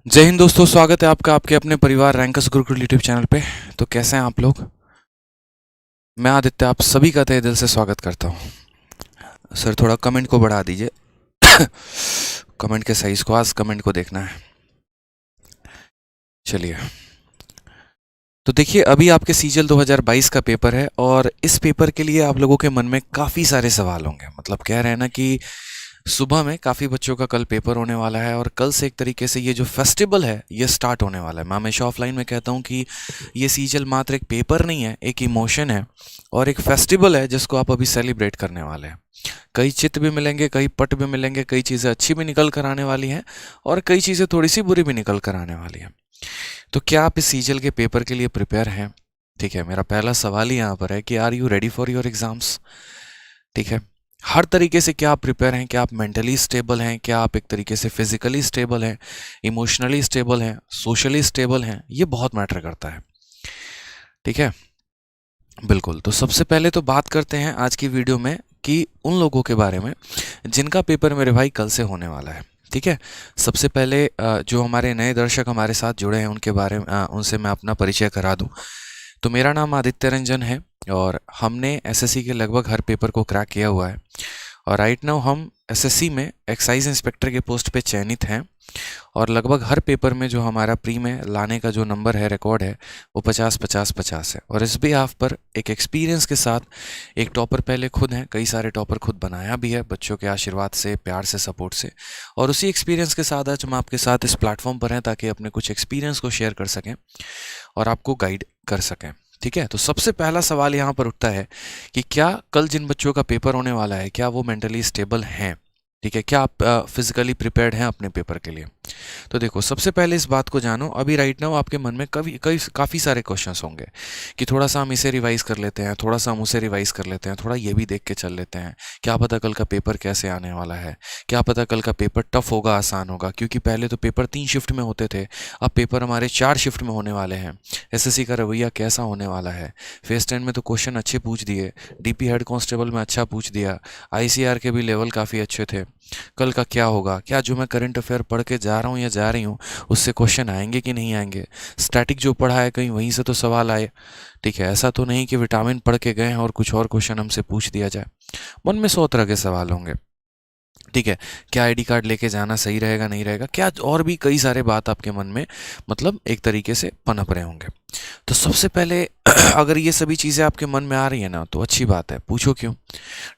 जय हिंद दोस्तों, स्वागत है आपका आपके अपने परिवार रैंकर्स गुरुकुल यूट्यूब चैनल पे। तो कैसे हैं आप लोग? मैं आदित्य आप सभी का तहे दिल से स्वागत करता हूँ। सर थोड़ा कमेंट को बढ़ा दीजिए। कमेंट के साइज को, आज कमेंट को देखना है। चलिए, तो देखिए अभी आपके सीजल 2022 का पेपर है और इस पेपर के लिए आप लोगों के मन में काफ़ी सारे सवाल होंगे। मतलब कह रहे हैं ना कि सुबह में काफ़ी बच्चों का कल पेपर होने वाला है और कल से एक तरीके से ये जो फेस्टिवल है ये स्टार्ट होने वाला है। मैं हमेशा ऑफलाइन में कहता हूँ कि ये सीजल मात्र एक पेपर नहीं है, एक इमोशन है और एक फेस्टिवल है जिसको आप अभी सेलिब्रेट करने वाले हैं। कई चित्र भी मिलेंगे, कई पट भी मिलेंगे, कई चीज़ें अच्छी भी निकल कर आने वाली हैं और कई चीज़ें थोड़ी सी बुरी भी निकल कर आने वाली हैं। तो क्या आप इस सीजल के पेपर के लिए प्रिपेयर हैं? ठीक है, मेरा पहला सवाल ही यहाँ पर है कि are you ready for your exams? ठीक है, हर तरीके से क्या आप प्रिपेयर हैं? क्या आप मेंटली स्टेबल हैं? क्या आप एक तरीके से फिजिकली स्टेबल हैं, इमोशनली स्टेबल हैं, सोशली स्टेबल हैं? ये बहुत मैटर करता है। ठीक है, बिल्कुल। तो सबसे पहले तो बात करते हैं आज की वीडियो में कि उन लोगों के बारे में जिनका पेपर मेरे भाई कल से होने वाला है। ठीक है, सबसे पहले जो हमारे नए दर्शक हमारे साथ जुड़े हैं उनके बारे में उनसे मैं अपना परिचय करा दूं। तो मेरा नाम आदित्य रंजन है और हमने एसएससी के लगभग हर पेपर को क्रैक किया हुआ है और राइट नाउ हम एसएससी में एक्साइज इंस्पेक्टर के पोस्ट पे चयनित हैं और लगभग हर पेपर में जो हमारा प्री में लाने का जो नंबर है, रिकॉर्ड है, वो 50-50-50 है। और इस बिहाफ पर एक एक्सपीरियंस के साथ एक टॉपर पहले खुद हैं, कई सारे टॉपर खुद बनाया भी है बच्चों के आशीर्वाद से, प्यार से, सपोर्ट से। और उसी एक्सपीरियंस के साथ आज हम आपके साथ इस प्लेटफॉर्म पर हैं ताकि अपने कुछ एक्सपीरियंस को शेयर कर सकें और आपको गाइड कर सकें। ठीक है, तो सबसे पहला सवाल यहाँ पर उठता है कि क्या कल जिन बच्चों का पेपर होने वाला है क्या वो मेंटली स्टेबल हैं? ठीक है, क्या आप फिजिकली प्रिपेयर्ड हैं अपने पेपर के लिए? तो देखो, सबसे पहले इस बात को जानो, अभी राइट नाउ आपके मन में काफ़ी सारे क्वेश्चंस होंगे कि थोड़ा सा हम इसे रिवाइज कर लेते हैं, थोड़ा सा हम उसे रिवाइज कर लेते हैं, थोड़ा ये भी देख के चल लेते हैं, क्या पता कल का पेपर कैसे आने वाला है, क्या पता कल का पेपर टफ होगा, आसान होगा। क्योंकि पहले तो पेपर 3 शिफ्ट में होते थे, अब पेपर हमारे 4 शिफ्ट में होने वाले हैं। एसएससी का रवैया कैसा होने वाला है? फेस 10 में तो क्वेश्चन अच्छे पूछ दिए, डीपी हेड कांस्टेबल में अच्छा पूछ दिया, आईसीआर के भी लेवल काफ़ी अच्छे थे। कल का क्या होगा? क्या जो मैं करंट अफेयर पढ़ के जा रहा हूँ या जा रही हूँ उससे क्वेश्चन आएंगे कि नहीं आएंगे? स्टैटिक जो पढ़ा है कहीं वहीं से तो सवाल आए। ठीक है, ऐसा तो नहीं कि विटामिन पढ़ के गए हैं और कुछ और क्वेश्चन हमसे पूछ दिया जाए। मन में 100 तरह के सवाल होंगे। ठीक है, क्या आईडी कार्ड लेके जाना सही रहेगा, नहीं रहेगा, क्या और भी कई सारे बात आपके मन में मतलब एक तरीके से पनप रहे होंगे। तो सबसे पहले अगर ये सभी चीज़ें आपके मन में आ रही है ना तो अच्छी बात है, पूछो क्यों।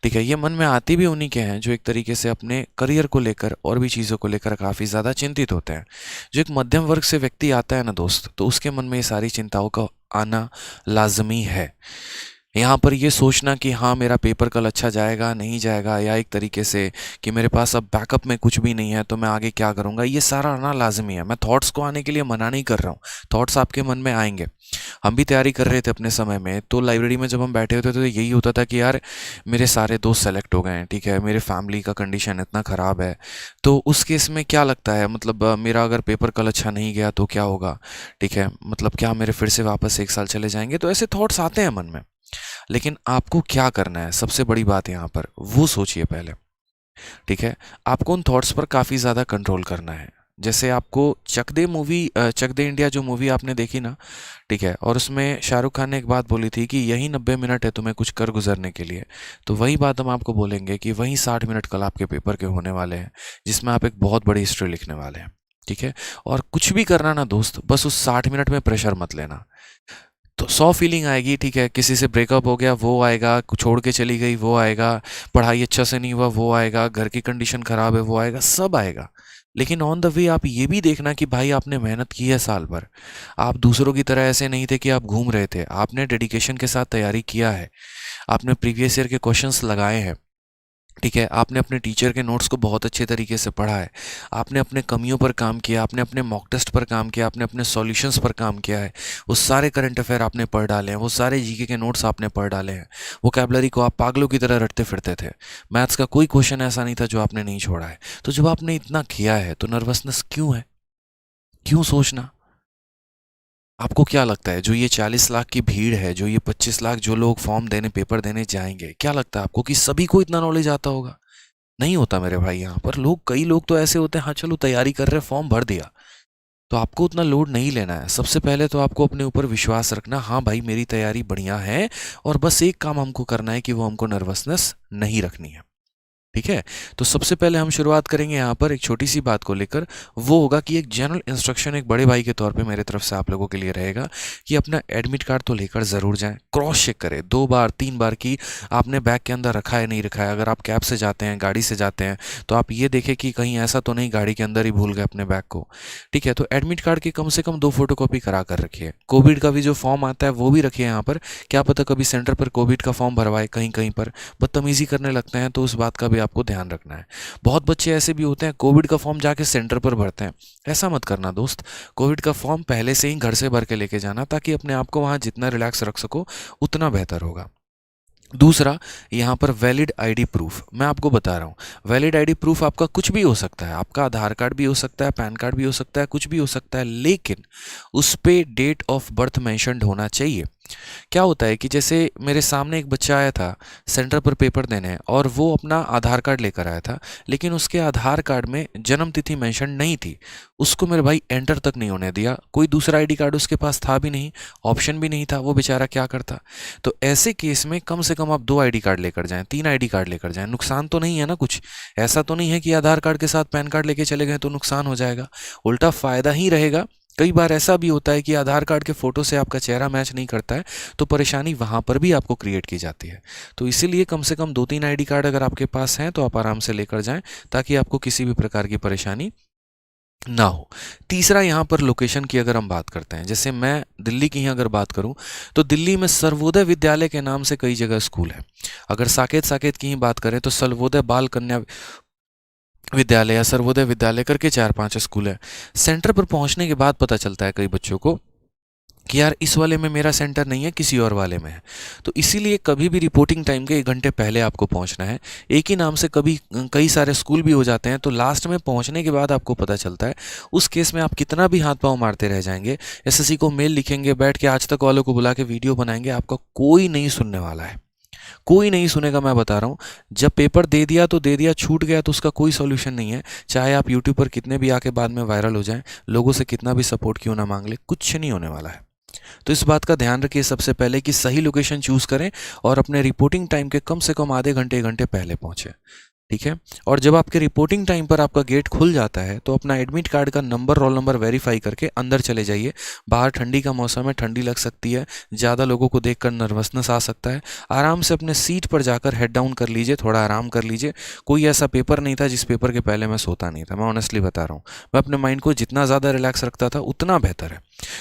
ठीक है, ये मन में आती भी उन्हीं के हैं जो एक तरीके से अपने करियर को लेकर और भी चीज़ों को लेकर काफ़ी ज़्यादा चिंतित होते हैं। जो एक मध्यम वर्ग से व्यक्ति आता है ना दोस्त, तो उसके मन में ये सारी चिंताओं का आना लाजमी है। यहाँ पर ये सोचना कि हाँ मेरा पेपर कल अच्छा जाएगा नहीं जाएगा, या एक तरीके से कि मेरे पास अब बैकअप में कुछ भी नहीं है तो मैं आगे क्या करूँगा, ये सारा आना लाजमी है। मैं थॉट्स को आने के लिए मना नहीं कर रहा हूँ, थॉट्स आपके मन में आएंगे। हम भी तैयारी कर रहे थे अपने समय में, तो लाइब्रेरी में जब हम बैठे होते थे तो यही होता था कि यार मेरे सारे दोस्त सेलेक्ट हो गए हैं, ठीक है, मेरे फैमिली का कंडीशन इतना ख़राब है, तो उस केस में क्या लगता है, मतलब मेरा अगर पेपर कल अच्छा नहीं गया तो क्या होगा? ठीक है, मतलब क्या मेरे फिर से वापस 1 साल चले जाएंगे? तो ऐसे थॉट्स आते हैं मन में। लेकिन आपको क्या करना है, सबसे बड़ी बात यहाँ पर वो सोचिए पहले। ठीक है, आपको उन थॉट्स पर काफ़ी ज़्यादा कंट्रोल करना है। जैसे आपको चक दे मूवी, चक दे इंडिया जो मूवी आपने देखी ना, ठीक है, और उसमें शाहरुख खान ने एक बात बोली थी कि यही 90 मिनट है तुम्हें कुछ कर गुजरने के लिए। तो वही बात हम आपको बोलेंगे कि वही 60 मिनट कल आपके पेपर के होने वाले हैं जिसमें आप एक बहुत बड़ी हिस्ट्री लिखने वाले हैं। ठीक है, और कुछ भी करना ना दोस्त, बस उस 60 मिनट में प्रेशर मत लेना। तो 100 फीलिंग आएगी, ठीक है, किसी से ब्रेकअप हो गया वो आएगा, छोड़ के चली गई वो आएगा, पढ़ाई अच्छा से नहीं हुआ वो आएगा, घर की कंडीशन ख़राब है वो आएगा, सब आएगा। लेकिन ऑन द वे आप ये भी देखना कि भाई आपने मेहनत की है साल भर, आप दूसरों की तरह ऐसे नहीं थे कि आप घूम रहे थे, आपने डेडिकेशन के साथ तैयारी किया है, आपने प्रीवियस ईयर के क्वेश्चंस लगाए हैं। ठीक है, आपने अपने टीचर के नोट्स को बहुत अच्छे तरीके से पढ़ा है, आपने अपने कमियों पर काम किया, आपने अपने मॉक टेस्ट पर काम किया, आपने अपने सॉल्यूशंस पर काम किया है, वो सारे करंट अफेयर आपने पढ़ डाले हैं, वो सारे जीके के नोट्स आपने पढ़ डाले हैं, वोकैबलरी को आप पागलों की तरह रटते फिरते थे, मैथ्स का कोई क्वेश्चन ऐसा नहीं था जो आपने नहीं छोड़ा है। तो जब आपने इतना किया है तो नर्वसनेस क्यों है? क्यों सोचना? आपको क्या लगता है जो ये 40 लाख की भीड़ है, जो ये 25 लाख जो लोग फॉर्म देने पेपर देने जाएंगे, क्या लगता है आपको कि सभी को इतना नॉलेज आता होगा? नहीं होता मेरे भाई। यहाँ पर लोग, कई लोग तो ऐसे होते हैं, हाँ चलो तैयारी कर रहे, फॉर्म भर दिया, तो आपको उतना लोड नहीं लेना है। सबसे पहले तो आपको अपने ऊपर विश्वास रखना, हाँ भाई मेरी तैयारी बढ़िया है, और बस एक काम हमको करना है कि वो हमको नर्वसनेस नहीं रखनी है। ठीक है, तो सबसे पहले हम शुरुआत करेंगे यहाँ पर एक छोटी सी बात को लेकर। वो होगा कि एक जनरल इंस्ट्रक्शन एक बड़े भाई के तौर पे मेरे तरफ से आप लोगों के लिए रहेगा कि अपना एडमिट कार्ड तो लेकर ज़रूर जाएं। क्रॉस चेक करें 2 बार 3 बार कि आपने बैग के अंदर रखा है नहीं रखा है। अगर आप कैब से जाते हैं, गाड़ी से जाते हैं, तो आप ये देखें कि कहीं ऐसा तो नहीं गाड़ी के अंदर ही भूल गए अपने बैग को। ठीक है, तो एडमिट कार्ड की कम से कम 2 फोटोकॉपी करा कर रखिए। कोविड का भी जो फॉर्म आता है वो भी रखिए यहाँ पर। क्या पता कभी सेंटर पर कोविड का फॉर्म भरवाए, कहीं कहीं पर बदतमीजी करने लगते हैं, तो उस बात का भी आपको ध्यान रखना है। बहुत बच्चे ऐसे भी होते हैं कोविड का फॉर्म जाके सेंटर पर भरते हैं। ऐसा मत करना दोस्त। कोविड का फॉर्म पहले से ही घर से भर के लेके जाना, ताकि अपने आप को वहां जितना रिलैक्स रख सको उतना बेहतर होगा। दूसरा, यहाँ पर वैलिड आईडी प्रूफ मैं आपको बता रहा हूँ। वैलिड आईडी प्रूफ आपका कुछ भी हो सकता है, आपका आधार कार्ड भी हो सकता है, पैन कार्ड भी हो सकता है, कुछ भी हो सकता है, लेकिन उस पे डेट ऑफ बर्थ मेंशन्ड होना चाहिए। क्या होता है कि जैसे मेरे सामने एक बच्चा आया था सेंटर पर पेपर देने, और वो अपना आधार कार्ड लेकर आया था, लेकिन उसके आधार कार्ड में जन्म तिथि मेंशन नहीं थी। उसको मेरे भाई एंटर तक नहीं होने दिया। कोई दूसरा आईडी कार्ड उसके पास था भी नहीं, ऑप्शन भी नहीं था, वो बेचारा क्या करता। तो ऐसे केस में कम से कम आप 2 आईडी कार्ड लेकर जाएं, 3 आईडी कार्ड लेकर जाएं। नुकसान तो नहीं है ना कुछ। ऐसा तो नहीं है कि आधार कार्ड के साथ पैन कार्ड लेके चले गए तो नुकसान हो जाएगा, उल्टा फायदा ही रहेगा। कई बार ऐसा भी होता है कि आधार कार्ड के फोटो से आपका चेहरा मैच नहीं करता है, तो परेशानी वहां पर भी आपको क्रिएट की जाती है। तो इसीलिए कम से कम 2-3 आईडी कार्ड अगर आपके पास हैं तो आप आराम से लेकर जाएं, ताकि आपको किसी भी प्रकार की परेशानी ना हो। तीसरा, यहाँ पर लोकेशन की अगर हम बात करते हैं, जैसे मैं दिल्ली की ही अगर बात करूं, तो दिल्ली में सर्वोदय विद्यालय के नाम से कई जगह स्कूल है। अगर साकेत साकेत की ही बात करें तो सर्वोदय बाल कन्या विद्यालय या सर्वोदय विद्यालय करके 4-5 स्कूल है। सेंटर पर पहुंचने के बाद पता चलता है कई बच्चों को कि यार इस वाले में मेरा सेंटर नहीं है, किसी और वाले में है। तो इसीलिए कभी भी रिपोर्टिंग टाइम के 1 घंटे पहले आपको पहुंचना है। एक ही नाम से कभी कई सारे स्कूल भी हो जाते हैं, तो लास्ट में पहुंचने के बाद आपको पता चलता है। उस केस में आप कितना भी हाथ पांव मारते रह जाएंगे, एसएससी को मेल लिखेंगे, बैठ के आज तक वालों को बुला के वीडियो बनाएंगे, आपका कोई नहीं सुनने वाला है। कोई नहीं सुनेगा, मैं बता रहा हूँ। जब पेपर दे दिया तो दे दिया, छूट गया तो उसका कोई सॉल्यूशन नहीं है। चाहे आप यूट्यूब पर कितने भी आके बाद में वायरल हो जाएं, लोगों से कितना भी सपोर्ट क्यों ना मांग ले, कुछ नहीं होने वाला है। तो इस बात का ध्यान रखिए सबसे पहले कि सही लोकेशन चूज करें और अपने रिपोर्टिंग टाइम के कम से कम आधे घंटे 1 घंटे पहले पहुंचे। ठीक है, और जब आपके रिपोर्टिंग टाइम पर आपका गेट खुल जाता है, तो अपना एडमिट कार्ड का नंबर, रोल नंबर वेरीफाई करके अंदर चले जाइए। बाहर ठंडी का मौसम है, ठंडी लग सकती है, ज़्यादा लोगों को देखकर नर्वसनेस आ सकता है। आराम से अपने सीट पर जाकर हेड डाउन कर लीजिए, थोड़ा आराम कर लीजिए। कोई ऐसा पेपर नहीं था जिस पेपर के पहले मैं सोता नहीं था, मैं ऑनेस्टली बता रहा हूँ। मैं अपने माइंड को जितना ज़्यादा रिलैक्स रखता था उतना बेहतर है।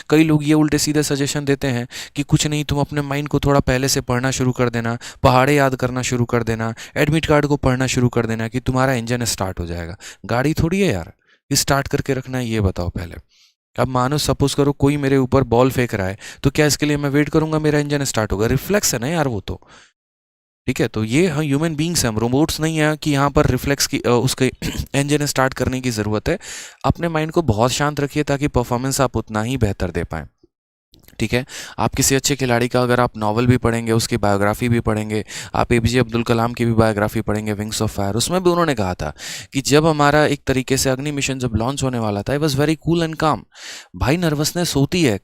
कई लोग ये उल्टे सीधे सजेशन देते हैं कि कुछ नहीं, तुम अपने माइंड को थोड़ा पहले से पढ़ना शुरू कर देना, पहाड़े याद करना शुरू कर देना, एडमिट कार्ड को पढ़ना शुरू कर देना कि तुम्हारा इंजन स्टार्ट हो जाएगा। गाड़ी थोड़ी है यार, स्टार्ट करके रखना है, ये बताओ पहले। अब मानो सपोज करो कोई मेरे ऊपर बॉल फेंक रहा है, तो क्या इसके लिए मैं वेट करूंगा मेरा इंजन स्टार्ट होगा? रिफ्लेक्स है ना यार वो तो। ठीक है, तो ये हम ह्यूमन बींग्स हैं, हम रोबोट्स नहीं है कि यहाँ पर रिफ्लेक्स की उसके इंजन स्टार्ट करने की ज़रूरत है। अपने माइंड को बहुत शांत रखिए ताकि परफॉर्मेंस आप उतना ही बेहतर दे पाएँ। ठीक है, आप किसी अच्छे खिलाड़ी का अगर आप नॉवल भी पढ़ेंगे, उसकी बायोग्राफी भी पढ़ेंगे, आप एपीजे अब्दुल कलाम की भी बायोग्राफी पढ़ेंगे, विंग्स ऑफ फायर, उसमें भी उन्होंने कहा था कि जब हमारा एक तरीके से अग्नि मिशन जब लॉन्च होने वाला था, it was very cool and काम। भाई नर्वसनेस होती है,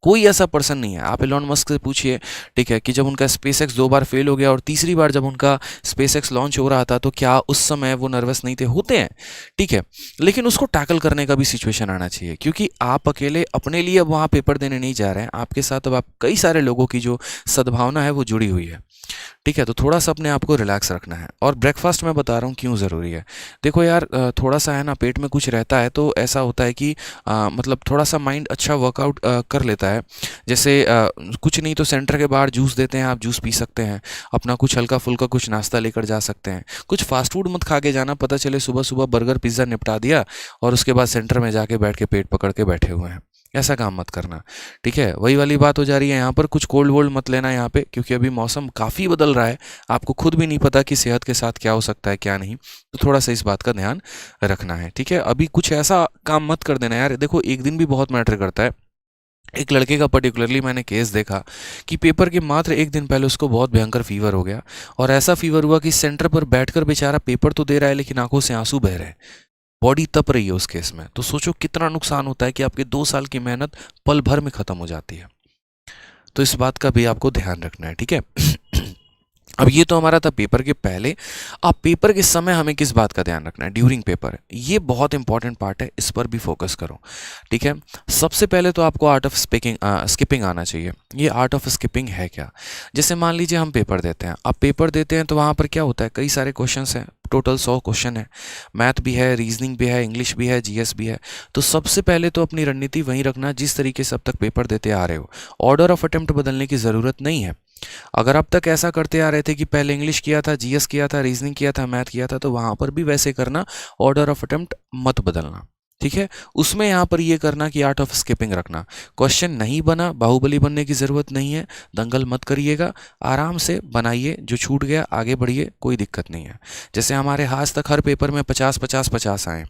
कोई ऐसा पर्सन नहीं है। आप एलोन मस्क से पूछिए, ठीक है, कि जब उनका स्पेस एक्स 2 बार फेल हो गया और तीसरी बार जब उनका स्पेस एक्स लॉन्च हो रहा था, तो क्या उस समय वो नर्वस नहीं थे? होते हैं, ठीक है, लेकिन उसको टैकल करने का भी सिचुएशन आना चाहिए, क्योंकि आप अकेले अपने लिए अब वहाँ पेपर देने नहीं जा रहे हैं, आपके साथ अब आप कई सारे लोगों की जो सद्भावना है वो जुड़ी हुई है। ठीक है, तो थोड़ा सा अपने आप को रिलैक्स रखना है। और ब्रेकफास्ट मैं बता रहा हूँ क्यों ज़रूरी है। देखो यार, थोड़ा सा है ना, पेट में कुछ रहता है तो ऐसा होता है कि मतलब थोड़ा सा माइंड अच्छा वर्कआउट कर लेता है। जैसे कुछ नहीं तो सेंटर के बाहर जूस देते हैं, आप जूस पी सकते हैं, अपना कुछ हल्का फुल्का कुछ नाश्ता लेकर जा सकते हैं। कुछ फास्ट फूड मत खा के जाना, पता चले सुबह सुबह बर्गर पिज़्ज़ा निपटा दिया और उसके बाद सेंटर में जाके बैठ के पेट पकड़ के बैठे हुए हैं। ऐसा काम मत करना। ठीक है, वही वाली बात हो जा रही है यहाँ पर। कुछ कोल्ड वोल्ड मत लेना यहाँ पे, क्योंकि अभी मौसम काफ़ी बदल रहा है, आपको खुद भी नहीं पता कि सेहत के साथ क्या हो सकता है क्या नहीं। तो थोड़ा सा इस बात का ध्यान रखना है। ठीक है, अभी कुछ ऐसा काम मत कर देना यार। देखो, एक दिन भी बहुत मैटर करता है। एक लड़के का पर्टिकुलरली मैंने केस देखा कि पेपर के मात्र 1 दिन पहले उसको बहुत भयंकर फीवर हो गया, और ऐसा फीवर हुआ कि सेंटर पर बैठकर बेचारा पेपर तो दे रहा है लेकिन आंखों से आंसू बह रहे हैं। बॉडी तप रही है उस केस में, तो सोचो कितना नुकसान होता है कि आपके 2 साल की मेहनत पल भर में खत्म हो जाती है। तो इस बात का भी आपको ध्यान रखना है, ठीक है। अब ये तो हमारा था पेपर के पहले। अब पेपर के समय हमें किस बात का ध्यान रखना है? ड्यूरिंग पेपर, ये बहुत इंपॉर्टेंट पार्ट है, इस पर भी फोकस करो, ठीक है। सबसे पहले तो आपको आर्ट ऑफ स्किपिंग आना चाहिए। ये आर्ट ऑफ स्किपिंग है क्या? जैसे मान लीजिए हम पेपर देते हैं, अब पेपर देते हैं तो वहाँ पर क्या होता है, कई सारे क्वेश्चंस हैं, टोटल 100 क्वेश्चन है, मैथ भी है, रीजनिंग भी है, इंग्लिश भी है, जीएस भी है। तो सबसे पहले तो अपनी रणनीति वहीं रखना जिस तरीके से अब तक पेपर देते आ रहे हो। ऑर्डर ऑफ अटेम्प्ट बदलने की ज़रूरत नहीं है। अगर अब तक ऐसा करते आ रहे थे कि पहले इंग्लिश किया था, जीएस किया था, रीजनिंग किया था, मैथ किया था, तो वहां पर भी वैसे करना, ऑर्डर ऑफ अटेम्प्ट मत बदलना, ठीक है। उसमें यहां पर ये करना कि आर्ट ऑफ स्किपिंग रखना। क्वेश्चन नहीं बना, बाहुबली बनने की ज़रूरत नहीं है, दंगल मत करिएगा, आराम से बनाइए, जो छूट गया आगे बढ़िए, कोई दिक्कत नहीं है। जैसे हमारे आज तक हर पेपर में 50-50-50 आए,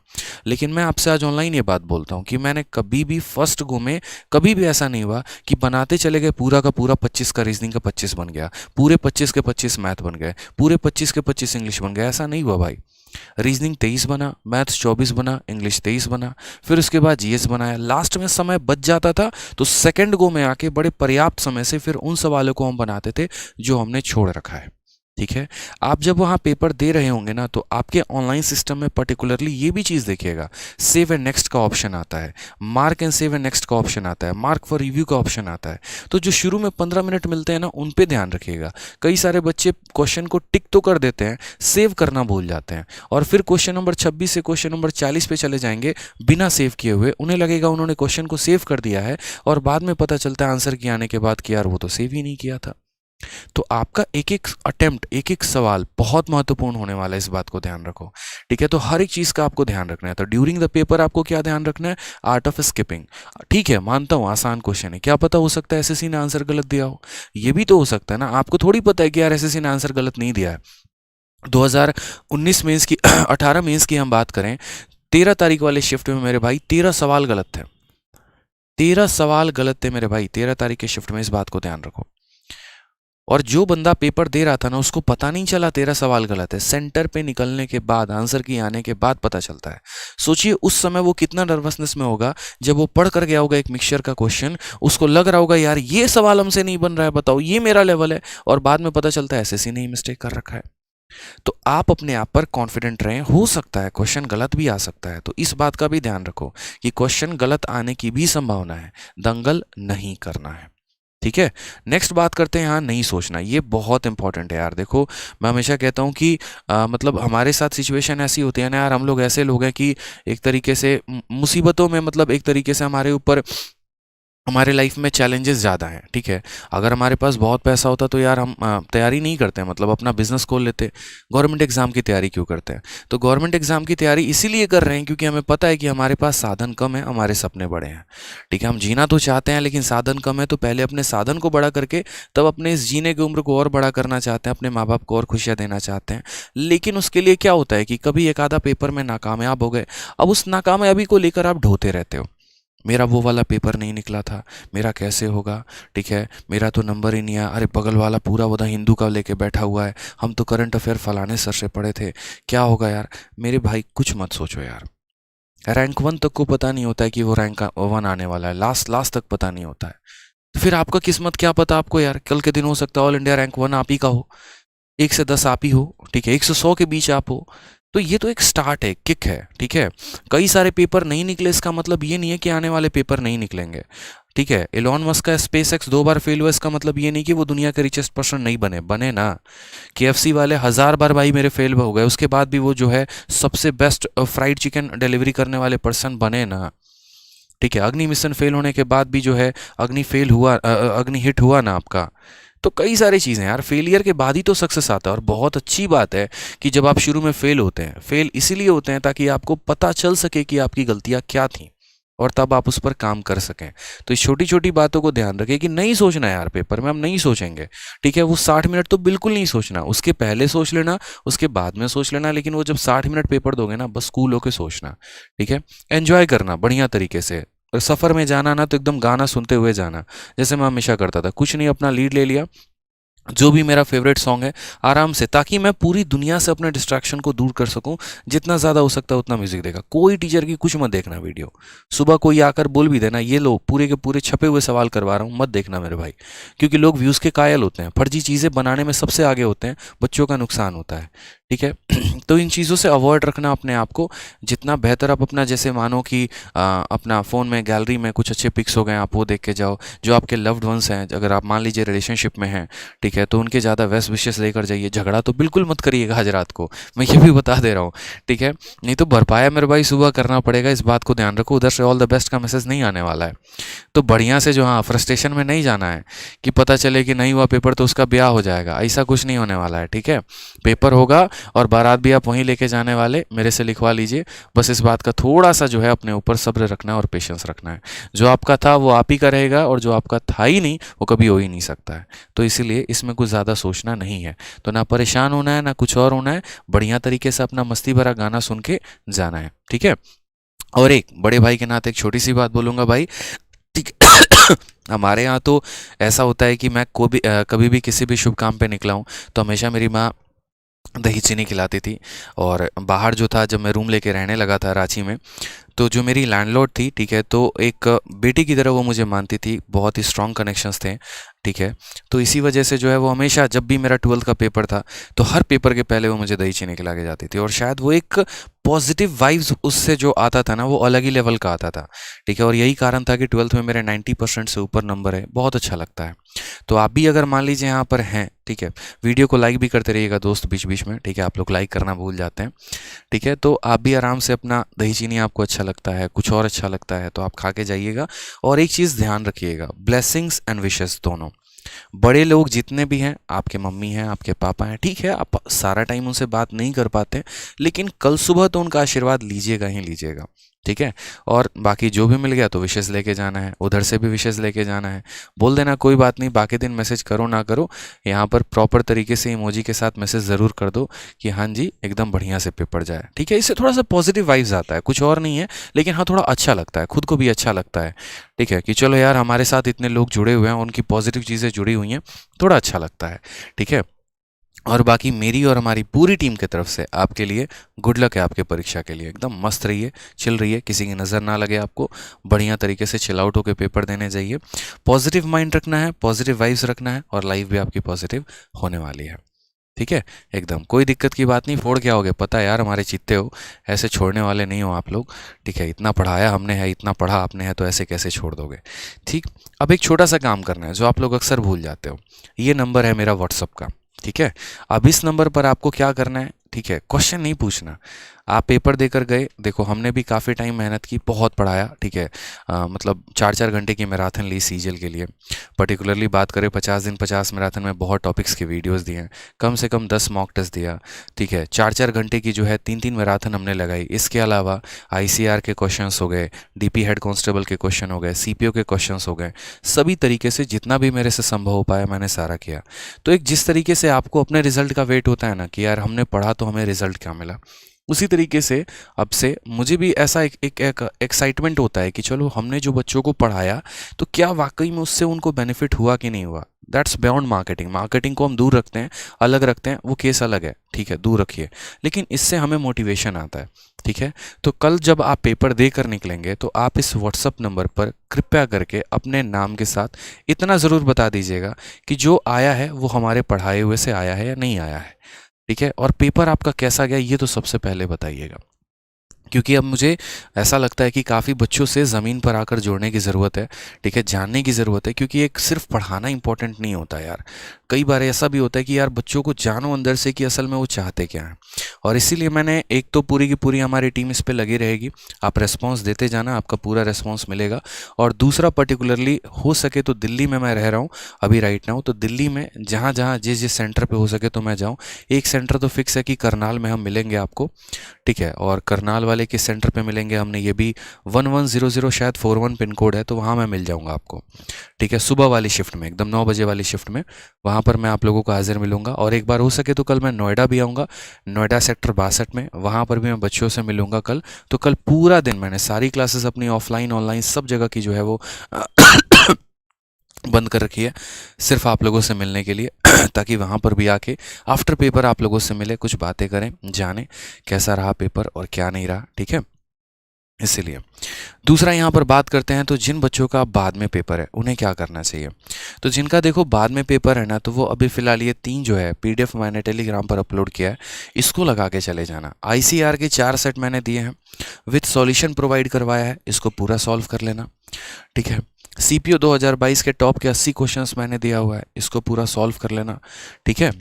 लेकिन मैं आपसे आज ऑनलाइन ये बात बोलता हूँ कि मैंने कभी भी फर्स्ट गो में कभी भी ऐसा नहीं हुआ कि बनाते चले गए पूरा का पूरा 25 का रीजनिंग का 25 बन गया, पूरे 25 के 25 मैथ बन गए, पूरे 25 के 25 इंग्लिश बन गए, ऐसा नहीं हुआ भाई। रीजनिंग 23 बना, मैथ्स 24 बना, इंग्लिश 23 बना, फिर उसके बाद जीएस बनाया। लास्ट में समय बच जाता था तो सेकंड गो में आके बड़े पर्याप्त समय से फिर उन सवालों को हम बनाते थे जो हमने छोड़ रखा है, ठीक है। आप जब वहाँ पेपर दे रहे होंगे ना, तो आपके ऑनलाइन सिस्टम में पर्टिकुलरली ये भी चीज़ देखिएगा, सेव एंड नेक्स्ट का ऑप्शन आता है, mark and save and next का ऑप्शन आता है, मार्क फॉर रिव्यू का ऑप्शन आता है। तो जो शुरू में 15 मिनट मिलते हैं ना, उन पे ध्यान रखिएगा। कई सारे बच्चे क्वेश्चन को टिक तो कर देते हैं, सेव करना भूल जाते हैं, और फिर क्वेश्चन नंबर 26 से क्वेश्चन नंबर 40 पे चले जाएंगे बिना सेव किए हुए। उन्हें लगेगा उन्होंने क्वेश्चन को सेव कर दिया है, और बाद में पता चलता है आंसर किए आने के बाद कि यार वो तो सेव ही नहीं किया था। तो आपका एक एक अटेम्प्ट, एक एक सवाल बहुत महत्वपूर्ण होने वाला है, इस बात को ध्यान रखो, ठीक है। तो हर एक चीज़ का आपको ध्यान रखना है। तो ड्यूरिंग द पेपर आपको क्या ध्यान रखना है? आर्ट ऑफ स्किपिंग, ठीक है। मानता हूँ आसान क्वेश्चन है, क्या पता हो सकता है एसएससी ने आंसर गलत दिया हो, ये भी तो हो सकता है ना। आपको थोड़ी पता है कि यार एसएससी ने आंसर गलत नहीं दिया है। 2019 मेंस की 18 मेंस की हम बात करें, 13 तारीख वाले शिफ्ट में मेरे भाई 13 सवाल गलत थे, 13 सवाल गलत थे मेरे भाई 13 तारीख के शिफ्ट में, इस बात को ध्यान रखो। और जो बंदा पेपर दे रहा था ना, उसको पता नहीं चला 13 सवाल गलत है, सेंटर पे निकलने के बाद, आंसर की आने के बाद पता चलता है। सोचिए उस समय वो कितना नर्वसनेस में होगा जब वो पढ़ कर गया होगा एक मिक्सचर का क्वेश्चन, उसको लग रहा होगा यार ये सवाल हमसे नहीं बन रहा है, बताओ ये मेरा लेवल है, और बाद में पता चलता है एसएससी ने ही मिस्टेक कर रखा है। तो आप अपने आप पर कॉन्फिडेंट रहें, हो सकता है क्वेश्चन गलत भी आ सकता है, तो इस बात का भी ध्यान रखो कि क्वेश्चन गलत आने की भी संभावना है, दंगल नहीं करना है, ठीक है। नेक्स्ट बात करते हैं यहाँ नहीं सोचना, ये बहुत इंपॉर्टेंट है यार। देखो मैं हमेशा कहता हूँ कि मतलब हमारे साथ सिचुएशन ऐसी होती है ना यार, हम लोग ऐसे लोग हैं कि एक तरीके से मुसीबतों में, मतलब एक तरीके से हमारे ऊपर, हमारे लाइफ में चैलेंजेस ज़्यादा हैं, ठीक है। अगर हमारे पास बहुत पैसा होता तो यार हम तैयारी नहीं करते हैं, मतलब अपना बिजनेस खोल लेते। गवर्नमेंट एग्जाम की तैयारी क्यों करते हैं? तो गवर्नमेंट एग्जाम की तैयारी इसीलिए कर रहे हैं क्योंकि हमें पता है कि हमारे पास साधन कम है, हमारे सपने बड़े हैं, ठीक है। हम जीना तो चाहते हैं लेकिन साधन कम है, तो पहले अपने साधन को बड़ा करके तब अपने इस जीने की उम्र को और बड़ा करना चाहते हैं, अपने माँ बाप को और खुशियाँ देना चाहते हैं। लेकिन उसके लिए क्या होता है कि कभी एक आधा पेपर में नाकामयाब हो गए, अब उस नाकामयाबी को लेकर आप ढोते रहते हो, मेरा वो वाला पेपर नहीं निकला था, मेरा कैसे होगा, ठीक है, मेरा तो नंबर ही नहीं आया, अरे बगल वाला पूरा वो हिंदू का लेके बैठा हुआ है, हम तो करंट अफेयर फलाने सर से पढ़े थे, क्या होगा यार। मेरे भाई कुछ मत सोचो यार, रैंक 1 तक को पता नहीं होता है कि वो रैंक 1 आने वाला है, लास्ट लास्ट तक पता नहीं होता है। तो फिर आपका किस्मत क्या पता आपको यार, कल के दिन हो सकता है ऑल इंडिया रैंक 1 आप ही का हो, 1 से 10 आप ही हो, ठीक है, 1 से 100 के बीच आप हो। तो ये तो एक स्टार्ट है, किक है, ठीक है। कई सारे पेपर नहीं निकले इसका मतलब ये नहीं है कि आने वाले पेपर नहीं निकलेंगे, ठीक है। एलोन मस्क का स्पेस एक्स 2 बार फेल हुआ, इसका मतलब ये नहीं कि वो दुनिया के रिचेस्ट पर्सन नहीं बने, बने ना। केएफसी वाले 1000 बार भाई मेरे फेल हो गए, उसके बाद भी वो जो है सबसे बेस्ट फ्राइड चिकन डिलीवरी करने वाले पर्सन बने ना, ठीक है। अग्नि मिशन फेल होने के बाद भी जो है अग्नि फेल हुआ, अग्नि हिट हुआ ना आपका। तो कई सारी चीज़ें यार, फेलियर के बाद ही तो सक्सेस आता है। और बहुत अच्छी बात है कि जब आप शुरू में फेल होते हैं, फेल इसीलिए होते हैं ताकि आपको पता चल सके कि आपकी गलतियां क्या थी और तब आप उस पर काम कर सकें। तो इस छोटी छोटी बातों को ध्यान रखें कि नहीं सोचना यार, पेपर में हम नहीं सोचेंगे, ठीक है। वो 60 मिनट तो बिल्कुल नहीं सोचना, उसके पहले सोच लेना, उसके बाद में सोच लेना, लेकिन वो जब 60 मिनट पेपर दोगे ना, बस कूल होके सोचना, ठीक है। एंजॉय करना बढ़िया तरीके से, और सफ़र में जाना ना तो एकदम गाना सुनते हुए जाना, जैसे मैं हमेशा करता था। कुछ नहीं, अपना लीड ले लिया, जो भी मेरा फेवरेट सॉन्ग है आराम से, ताकि मैं पूरी दुनिया से अपने डिस्ट्रैक्शन को दूर कर सकूं। जितना ज़्यादा हो सकता है उतना म्यूजिक देखा। कोई टीचर की कुछ मत देखना वीडियो। सुबह कोई आकर बोल भी देना ये लो पूरे के पूरे छपे हुए सवाल करवा रहा हूँ, मत देखना मेरे भाई। क्योंकि लोग व्यूज़ के कायल होते हैं, फर्जी चीज़ें बनाने में सबसे आगे होते हैं, बच्चों का नुकसान होता है। ठीक है। तो इन चीज़ों से अवॉइड रखना अपने आप को जितना बेहतर आप अपना, जैसे मानो कि अपना फ़ोन में गैलरी में कुछ अच्छे पिक्स हो गए, आप वो देख के जाओ। जो आपके लव्ड वंस हैं, अगर आप मान लीजिए रिलेशनशिप में हैं, ठीक है, तो उनके ज़्यादा बेस्ट विशेस लेकर जाइए। झगड़ा तो बिल्कुल मत करिएगा आज रात को, मैं ये भी बता दे रहा हूँ। ठीक है, नहीं तो भरपाया मेरे भाई सुबह करना पड़ेगा, इस बात को ध्यान रखो। उधर से ऑल द बेस्ट का मैसेज नहीं आने वाला है। तो बढ़िया से जो, हाँ, फ्रस्ट्रेशन में नहीं जाना है कि पता चले कि नहीं हुआ पेपर तो उसका ब्याह हो जाएगा, ऐसा कुछ नहीं होने वाला है। ठीक है, पेपर होगा और बारात भी आप वहीं लेके जाने वाले, मेरे से लिखवा लीजिए। बस इस बात का थोड़ा सा जो है अपने ऊपर सब्र रखना है और पेशेंस रखना है। जो आपका था वो आप ही का रहेगा, और जो आपका था ही नहीं वो कभी हो ही नहीं सकता है। तो इसीलिए इसमें कुछ ज़्यादा सोचना नहीं है। तो ना परेशान होना है ना कुछ और होना है, बढ़िया तरीके से अपना मस्ती भरा गाना सुन के जाना है। ठीक है। और एक बड़े भाई के नाते एक छोटी सी बात बोलूँगा भाई। ठीक। हमारे यहाँ तो ऐसा होता है कि मैं कभी भी किसी भी शुभ काम पे निकला हूँ तो हमेशा मेरी माँ दही चीनी खिलाती थी। और बाहर जो था, जब मैं रूम लेके रहने लगा था रांची में, तो जो मेरी लैंडलॉर्ड थी, ठीक है, तो एक बेटी की तरह वो मुझे मानती थी, बहुत ही स्ट्रॉन्ग कनेक्शंस थे। ठीक है, तो इसी वजह से जो है वो हमेशा, जब भी मेरा 12th का पेपर था तो हर पेपर के पहले वो मुझे दही चीनी खिला के जाती थी। और शायद वो एक पॉजिटिव वाइब्स उससे जो आता था ना, वो अलग ही लेवल का आता था। ठीक है, और यही कारण था कि 12th में मेरे 90% से ऊपर नंबर है, बहुत अच्छा लगता है। तो आप भी अगर मान लीजिए यहाँ पर हैं, ठीक है, वीडियो को लाइक भी करते रहिएगा दोस्त बीच बीच में। ठीक है, आप लोग लाइक करना भूल जाते हैं। ठीक है, तो आप भी आराम से अपना दही चीनी, आपको अच्छा लगता है, कुछ और अच्छा लगता है तो आप खा के जाइएगा। और एक चीज़ ध्यान रखिएगा, ब्लेसिंग्स एंड विशेस दोनों। बड़े लोग जितने भी हैं, आपके मम्मी हैं, आपके पापा हैं, ठीक है, आप सारा टाइम उनसे बात नहीं कर पाते, लेकिन कल सुबह तो उनका आशीर्वाद लीजिएगा ही लीजिएगा। ठीक है, और बाकी जो भी मिल गया तो विशेष लेके जाना है, उधर से भी विशेष लेके जाना है। बोल देना कोई बात नहीं, बाकी दिन मैसेज करो ना करो, यहाँ पर प्रॉपर तरीके से इमोजी के साथ मैसेज ज़रूर कर दो कि हाँ जी एकदम बढ़िया से पेपर जाए। ठीक है, इससे थोड़ा सा पॉजिटिव वाइब्स आता है, कुछ और नहीं है, लेकिन हाँ थोड़ा अच्छा लगता है, खुद को भी अच्छा लगता है। ठीक है, कि चलो यार हमारे साथ इतने लोग जुड़े हुए हैं, उनकी पॉजिटिव चीज़ें जुड़ी हुई हैं, थोड़ा अच्छा लगता है। ठीक है, और बाकी मेरी और हमारी पूरी टीम की तरफ से आपके लिए गुड लक है। आपके परीक्षा के लिए एकदम मस्त रहिए, चिल रहिए, किसी की नज़र ना लगे आपको, बढ़िया तरीके से चिल आउट होकर पेपर देने जाइए। पॉजिटिव माइंड रखना है, पॉजिटिव वाइब्स रखना है, और लाइफ भी आपकी पॉजिटिव होने वाली है। ठीक है, एकदम कोई दिक्कत की बात नहीं, फोड़ क्या होगे, पता है यार हमारे चित्ते हो, ऐसे छोड़ने वाले नहीं हो आप लोग। ठीक है, इतना पढ़ाया हमने है, इतना पढ़ा आपने है, तो ऐसे कैसे छोड़ दोगे। ठीक, अब एक छोटा सा काम करना है जो आप लोग अक्सर भूल जाते हो। ये नंबर है मेरा व्हाट्सअप का। ठीक है, अब इस नंबर पर आपको क्या करना है, ठीक है, क्वेश्चन नहीं पूछना। आप पेपर देकर गए, देखो हमने भी काफ़ी टाइम मेहनत की, बहुत पढ़ाया। ठीक है, मतलब 4-4 घंटे की मैराथन ली सीजल के लिए। पर्टिकुलरली बात करें 50 दिन 50 मैराथन में बहुत टॉपिक्स के वीडियोस दिए हैं, कम से कम 10 मॉक टेस्ट दिया। ठीक है, 4-4 घंटे की जो है 3-3 मैराथन हमने लगाई। इसके अलावा आईसीआर के क्वेश्चंस हो गए, डीपी हेड कांस्टेबल के क्वेश्चन हो गए, सीपीओ के क्वेश्चंस हो गए, सभी तरीके से जितना भी मेरे से संभव हो पाया मैंने सारा किया। तो एक जिस तरीके से आपको अपने रिजल्ट का वेट होता है ना कि यार हमने पढ़ा तो हमें रिजल्ट क्या मिला, उसी तरीके से अब से मुझे भी ऐसा एक एक्साइटमेंट होता है कि चलो हमने जो बच्चों को पढ़ाया तो क्या वाकई में उससे उनको बेनिफिट हुआ कि नहीं हुआ। That's beyond marketing. मार्केटिंग को हम दूर रखते हैं, अलग रखते हैं, वो केस अलग है। ठीक है, दूर रखिए, लेकिन इससे हमें मोटिवेशन आता है। ठीक है, तो कल जब आप पेपर देकर निकलेंगे तो आप इस व्हाट्सअप नंबर पर कृपया करके अपने नाम के साथ इतना ज़रूर बता दीजिएगा कि जो आया है वो हमारे पढ़ाए हुए से आया है या नहीं आया है। ठीक है, और पेपर आपका कैसा गया ये तो सबसे पहले बताइएगा, क्योंकि अब मुझे ऐसा लगता है कि काफ़ी बच्चों से ज़मीन पर आकर जोड़ने की ज़रूरत है। ठीक है, जानने की ज़रूरत है, क्योंकि एक सिर्फ पढ़ाना इंपॉर्टेंट नहीं होता यार। कई बार ऐसा भी होता है कि यार बच्चों को जानो अंदर से कि असल में वो चाहते क्या हैं। और इसीलिए मैंने, एक तो पूरी की पूरी हमारी टीम इस पर लगी रहेगी, आप रेस्पॉन्स देते जाना, आपका पूरा रेस्पॉन्स मिलेगा। और दूसरा पर्टिकुलरली हो सके तो दिल्ली में मैं रह रहा हूँ अभी राइट नाउ, तो दिल्ली में जहाँ जहाँ जिस जिस सेंटर पर हो सके तो मैं जाऊँ। एक सेंटर तो फिक्स है कि करनाल में हम मिलेंगे आपको। ठीक है, और करनाल वाले किस सेंटर पे मिलेंगे हमने ये भी 1100 शायद 41 पिन कोड है, तो वहाँ मैं मिल जाऊँगा आपको। ठीक है, सुबह वाली शिफ्ट में, एकदम 9 बजे वाली शिफ्ट में, वहाँ पर मैं आप लोगों को हाजिर मिलूंगा। और एक बार हो सके तो कल मैं नोएडा भी आऊँगा, नोएडा सेक्टर 62 में, वहाँ पर भी मैं बच्चों से मिलूंगा कल। तो कल पूरा दिन मैंने सारी क्लासेस अपनी ऑफलाइन ऑनलाइन सब जगह की जो है वो बंद कर रखी है, सिर्फ आप लोगों से मिलने के लिए। ताकि वहाँ पर भी आके आफ्टर पेपर आप लोगों से मिले, कुछ बातें करें, जाने कैसा रहा पेपर और क्या नहीं रहा, ठीक है। इसीलिए दूसरा यहाँ पर बात करते हैं, तो जिन बच्चों का बाद में पेपर है उन्हें क्या करना चाहिए। तो जिनका देखो बाद में पेपर है ना, तो वो अभी फिलहाल ये 3 जो है पीडीएफ मैंने टेलीग्राम पर अपलोड किया है, इसको लगा के चले जाना। आईसीआर के 4 सेट मैंने दिए हैं, विथ सॉल्यूशन प्रोवाइड करवाया है, इसको पूरा सॉल्व कर लेना, ठीक है। सीपीओ 2022 के टॉप के 80 क्वेश्चंस मैंने दिया हुआ है, इसको पूरा सॉल्व कर लेना, ठीक है।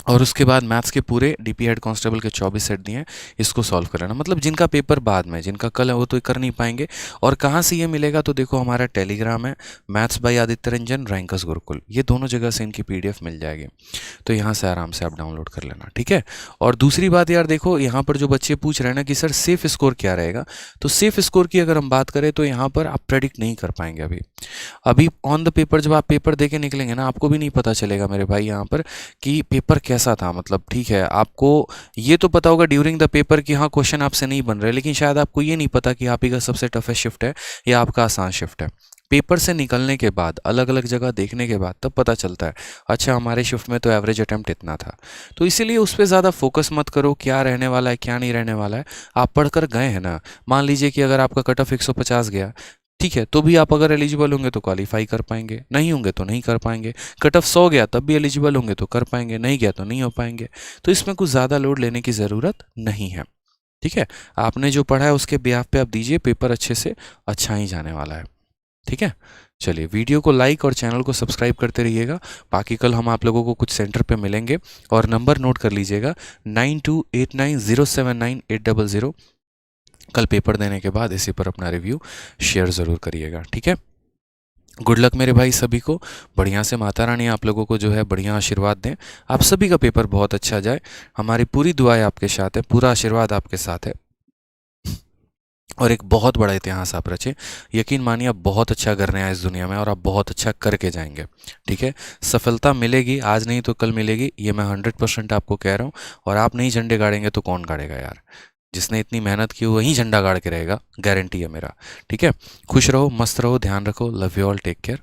और उसके बाद मैथ्स के पूरे डीपी हेड कांस्टेबल के 24 सेट दिए हैं, इसको सॉल्व कर लेना। मतलब जिनका पेपर बाद में, जिनका कल है, वो तो कर नहीं पाएंगे। और कहाँ से ये मिलेगा, तो देखो हमारा टेलीग्राम है, maths by Aditya Ranjan, rankers Gurukul, ये दोनों जगह से इनकी पीडीएफ मिल जाएगी, तो यहाँ से आराम से आप डाउनलोड कर लेना, ठीक है। और दूसरी बात यार देखो, यहाँ पर जो बच्चे पूछ रहे हैं ना कि सर सेफ स्कोर क्या रहेगा, तो सेफ स्कोर की अगर हम बात करें तो यहाँ पर आप प्रेडिक्ट नहीं कर पाएंगे। अभी ऑन द पेपर जब आप पेपर दे के निकलेंगे ना, आपको भी नहीं पता चलेगा मेरे भाई यहाँ पर कि पेपर कैसा था। मतलब ठीक है, आपको ये तो पता होगा ड्यूरिंग द पेपर कि हाँ क्वेश्चन आपसे नहीं बन रहे, लेकिन शायद आपको ये नहीं पता कि आप ही का सबसे टफेस्ट शिफ्ट है या आपका आसान शिफ्ट है। पेपर से निकलने के बाद, अलग अलग जगह देखने के बाद तब पता चलता है, अच्छा हमारे शिफ्ट में तो एवरेज अटेम्प्ट इतना था। तो इसीलिए उस पर ज़्यादा फोकस मत करो, क्या रहने वाला है क्या नहीं रहने वाला है। आप पढ़कर गए हैं ना, मान लीजिए कि अगर आपका कट ऑफ 150 गया, ठीक है, तो भी आप अगर एलिजिबल होंगे तो क्वालिफाई कर पाएंगे, नहीं होंगे तो नहीं कर पाएंगे। कट ऑफ 100 गया तब भी एलिजिबल होंगे तो कर पाएंगे, नहीं गया तो नहीं हो पाएंगे। तो इसमें कुछ ज़्यादा लोड लेने की ज़रूरत नहीं है, ठीक है। आपने जो पढ़ा है उसके बिहाफ पे आप दीजिए, पेपर अच्छे से अच्छा ही जाने वाला है, ठीक है। चलिए वीडियो को लाइक और चैनल को सब्सक्राइब करते रहिएगा। बाकी कल हम आप लोगों को कुछ सेंटर पे मिलेंगे, और नंबर नोट कर लीजिएगा 9289079800। कल पेपर देने के बाद इसी पर अपना रिव्यू शेयर ज़रूर करिएगा, ठीक है। गुड लक मेरे भाई सभी को, बढ़िया से माता रानी आप लोगों को जो है बढ़िया आशीर्वाद दें, आप सभी का पेपर बहुत अच्छा जाए। हमारी पूरी दुआएं आपके साथ है, पूरा आशीर्वाद आपके साथ है, और एक बहुत बड़ा इतिहास आप रचे। यकीन मानिए आप बहुत अच्छा करने आए इस दुनिया में, और आप बहुत अच्छा करके जाएंगे, ठीक है। सफलता मिलेगी, आज नहीं तो कल मिलेगी, ये मैं 100% आपको कह रहा हूँ। और आप नहीं झंडे गाड़ेंगे तो कौन गाड़ेगा यार, जिसने इतनी मेहनत की वही झंडा गाड़ के रहेगा, गारंटी है मेरा, ठीक है। खुश रहो, मस्त रहो, ध्यान रखो, love you all, take care.